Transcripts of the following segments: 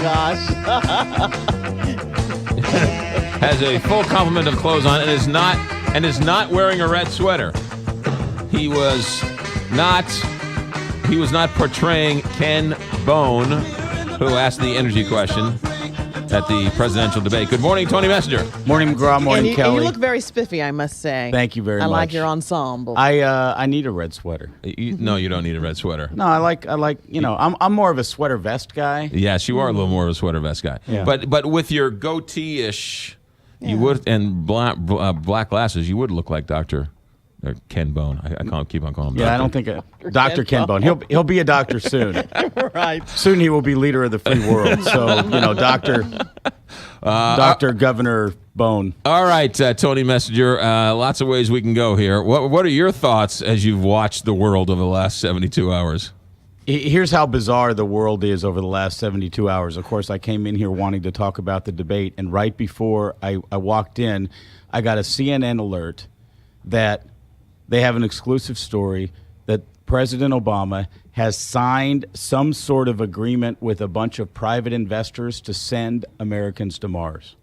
gosh. Has a full complement of clothes on and is not wearing a red sweater. He was not portraying Ken Bone, who asked the energy question at the presidential debate. Good morning, Tony Messenger. Morning, McGraw. Morning, Kelly. And you look very spiffy, I must say. Thank you very much. I like your ensemble. I need a red sweater. No, you don't need a red sweater. No, I like. I'm more of a sweater vest guy. Yes, you are a little more of a sweater vest guy. Yeah. But with your goatee-ish, you would, and black glasses, you would look like Dr. Ken Bone. I can't keep on calling him. Yeah, Doctor. I don't think Dr. Ken Bone. He'll be a doctor soon. Right. Soon he will be leader of the free world. So Dr. Governor Bone. All right, Tony Messenger. Lots of ways we can go here. What are your thoughts as you've watched the world over the last 72 hours? Here's how bizarre the world is over the last 72 hours. Of course, I came in here wanting to talk about the debate, and right before I walked in, I got a CNN alert that they have an exclusive story that President Obama has signed some sort of agreement with a bunch of private investors to send Americans to Mars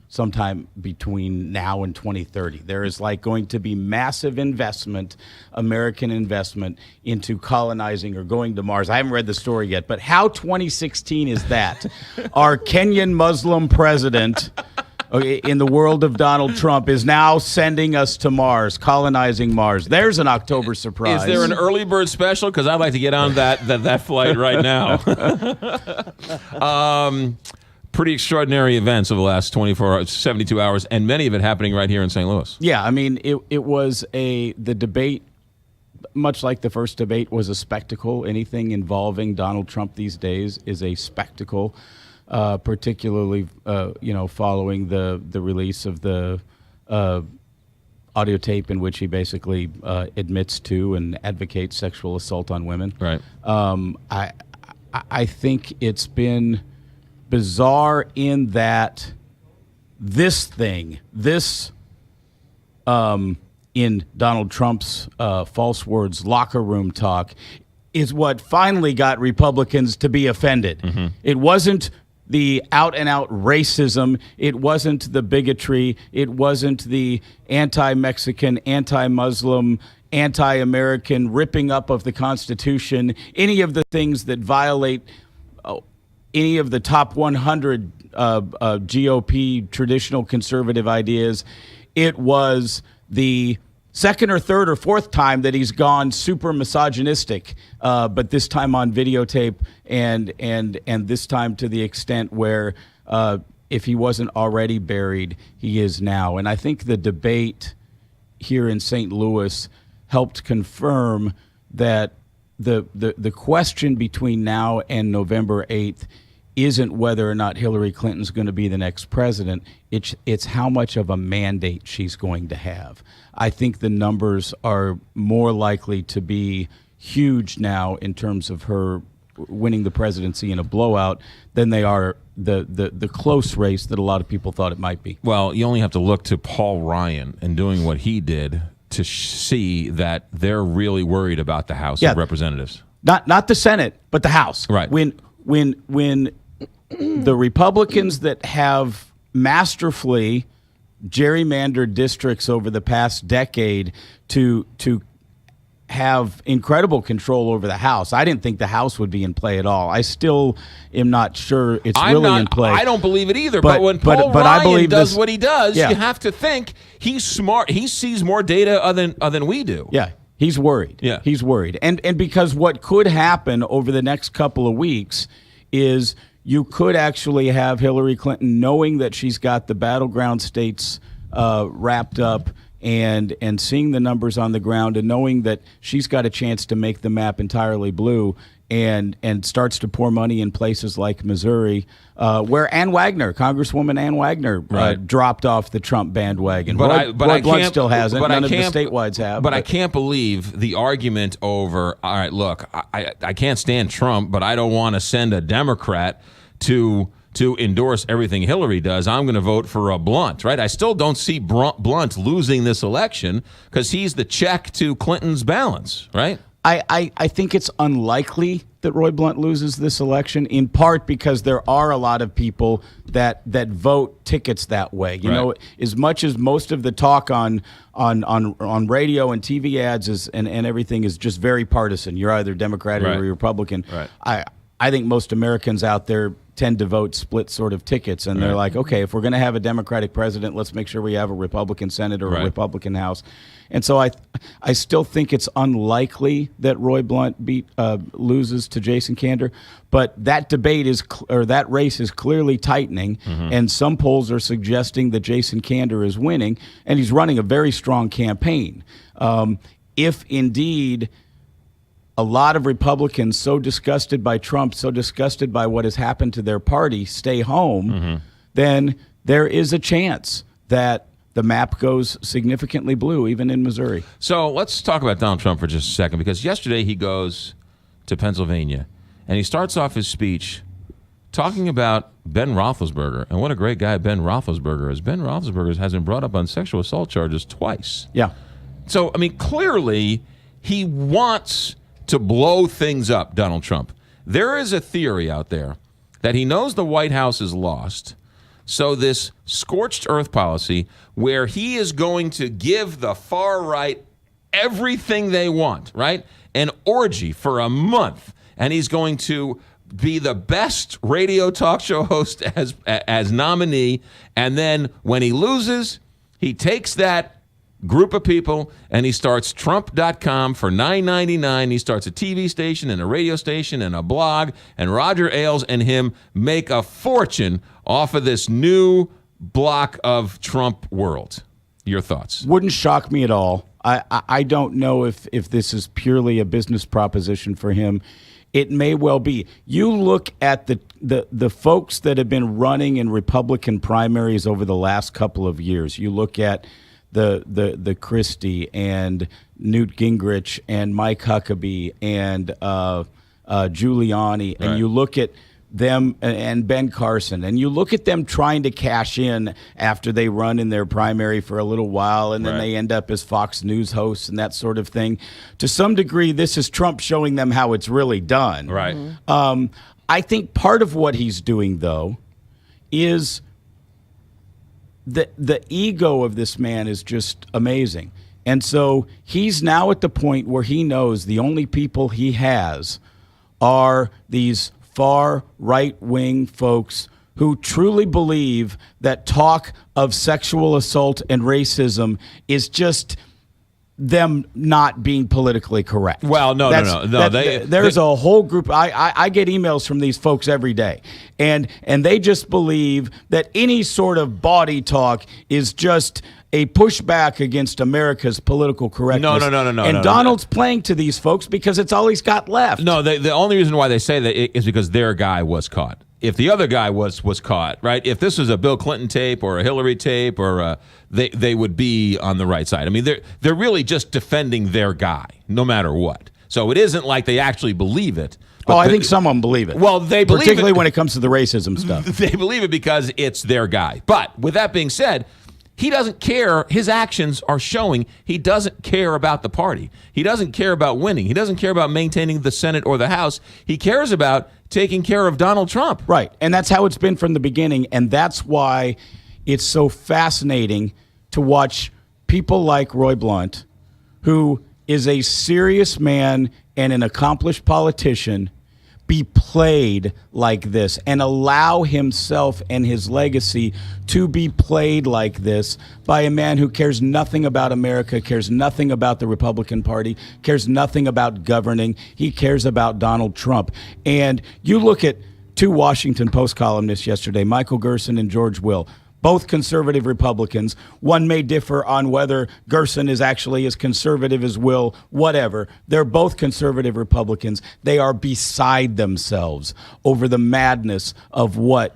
sometime between now and 2030. There is going to be massive investment, American investment, into colonizing or going to Mars. I haven't read the story yet, but how 2016 is that? Our Kenyan Muslim president, in the world of Donald Trump, is now sending us to Mars, colonizing Mars. There's an October surprise. Is there an early bird special? Because I'd like to get on that flight right now. Pretty extraordinary events over the last 72 hours, and many of it happening right here in St. Louis. Yeah, I mean, it was the debate, much like the first debate, was a spectacle. Anything involving Donald Trump these days is a spectacle. Particularly, following the release of the audio tape in which he basically admits to and advocates sexual assault on women. Right. I think it's been bizarre in that in Donald Trump's false words, locker room talk, is what finally got Republicans to be offended. Mm-hmm. It wasn't the out-and-out racism. It wasn't the bigotry. It wasn't the anti-Mexican, anti-Muslim, anti-American ripping up of the Constitution, any of the things that violate any of the top 100 GOP traditional conservative ideas. It was the second or third or fourth time that he's gone super misogynistic, but this time on videotape, and this time to the extent where if he wasn't already buried, he is now. And I think the debate here in St. Louis helped confirm that the question between now and November 8th isn't whether or not Hillary Clinton's going to be the next president. It's how much of a mandate she's going to have. I think the numbers are more likely to be huge now in terms of her winning the presidency in a blowout than they are the close race that a lot of people thought it might be. Well, you only have to look to Paul Ryan and doing what he did to see that they're really worried about the House of Representatives. Not the Senate, but the House. Right. When the Republicans that have masterfully gerrymandered districts over the past decade to have incredible control over the House. I didn't think the House would be in play at all. I still am not sure it's in play. I don't believe it either. But when Paul Ryan does what he does, you have to think he's smart. He sees more data than we do. Yeah. He's worried. Yeah. He's worried. And because what could happen over the next couple of weeks is you could actually have Hillary Clinton knowing that she's got the battleground states wrapped up and seeing the numbers on the ground and knowing that she's got a chance to make the map entirely blue and starts to pour money in places like Missouri, where Congresswoman Ann Wagner, dropped off the Trump bandwagon. But Blunt still hasn't. None of the statewide have. But I can't believe the argument over, all right, look, I can't stand Trump, but I don't want to send a Democrat to endorse everything Hillary does. I'm going to vote for Blunt, right? I still don't see Blunt losing this election because he's the check to Clinton's balance, right? I think it's unlikely that Roy Blunt loses this election, in part because there are a lot of people that vote tickets that way. You know, as much as most of the talk on radio and TV ads and everything is just very partisan. You're either Democrat or Republican. Right. I think most Americans out there tend to vote split sort of tickets, and they're like, okay, if we're going to have a Democratic president, let's make sure we have a Republican Senate or a Republican House. And so I still think it's unlikely that Roy Blunt loses to Jason Kander, but that debate that race is clearly tightening, and some polls are suggesting that Jason Kander is winning, and he's running a very strong campaign. If indeed a lot of Republicans, so disgusted by Trump, so disgusted by what has happened to their party, stay home, then there is a chance that the map goes significantly blue, even in Missouri. So let's talk about Donald Trump for just a second, because yesterday he goes to Pennsylvania, and he starts off his speech talking about Ben Roethlisberger, and what a great guy Ben Roethlisberger is. Ben Roethlisberger has been brought up on sexual assault charges twice. Yeah. So, I mean, clearly he wants to blow things up, Donald Trump. There is a theory out there that he knows the White House is lost, so this scorched earth policy where he is going to give the far right everything they want, right? An orgy for a month, and he's going to be the best radio talk show host as nominee, and then when he loses, he takes that group of people and he starts Trump.com for $9.99. He starts a TV station and a radio station and a blog, and Roger Ailes and him make a fortune off of this new block of Trump world. Your thoughts? Wouldn't shock me at all. I don't know if this is purely a business proposition for him. It may well be. You look at the folks that have been running in Republican primaries over the last couple of years. You look at the Christie and Newt Gingrich and Mike Huckabee and Giuliani, and you look at them and Ben Carson, and you look at them trying to cash in after they run in their primary for a little while, and then they end up as Fox News hosts and that sort of thing. To some degree, this is Trump showing them how it's really done. Right. I think part of what he's doing, though, is the ego of this man is just amazing. And so he's now at the point where he knows the only people he has are these far right-wing folks who truly believe that talk of sexual assault and racism is just them not being politically correct. Well, no. There's a whole group. I get emails from these folks every day, and they just believe that any sort of body talk is just a pushback against America's political correctness. No. And Donald's playing to these folks because it's all he's got left. No, the only reason why they say that is because their guy was caught. If the other guy was caught, right? If this was a Bill Clinton tape or a Hillary tape, or they would be on the right side. I mean, they're really just defending their guy, no matter what. So it isn't like they actually believe it. I think some of them believe it. Well, they believe particularly it, when it comes to the racism stuff. They believe it because it's their guy. But with that being said, he doesn't care. His actions are showing he doesn't care about the party. He doesn't care about winning. He doesn't care about maintaining the Senate or the House. He cares about taking care of Donald Trump. Right. And that's how it's been from the beginning. And that's why it's so fascinating to watch people like Roy Blunt, who is a serious man and an accomplished politician, be played like this and allow himself and his legacy to be played like this by a man who cares nothing about America, cares nothing about the Republican Party, cares nothing about governing. He cares about Donald Trump. And you look at two Washington Post columnists yesterday, Michael Gerson and George Will, both conservative Republicans. One may differ on whether Gerson is actually as conservative as Will, whatever. They're both conservative Republicans. They are beside themselves over the madness of what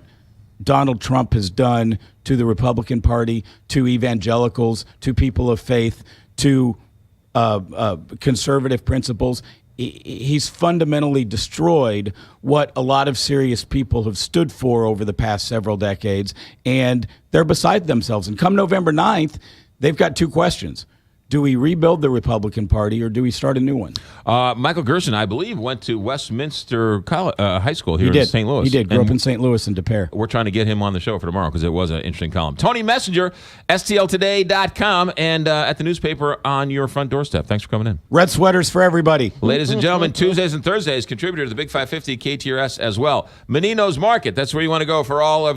Donald Trump has done to the Republican Party, to evangelicals, to people of faith, to conservative principles. He's fundamentally destroyed what a lot of serious people have stood for over the past several decades, and they're beside themselves. And come November 9th, they've got two questions. Do we rebuild the Republican Party or do we start a new one? Michael Gerson, I believe, went to Westminster High School here in St. Louis. He did. Grew up in St. Louis and De Pere. We're trying to get him on the show for tomorrow because it was an interesting column. Tony Messenger, STLtoday.com, and at the newspaper on your front doorstep. Thanks for coming in. Red sweaters for everybody. Ladies and gentlemen, Tuesdays and Thursdays, contributor to the Big 550 KTRS as well. Menino's Market, that's where you want to go for all of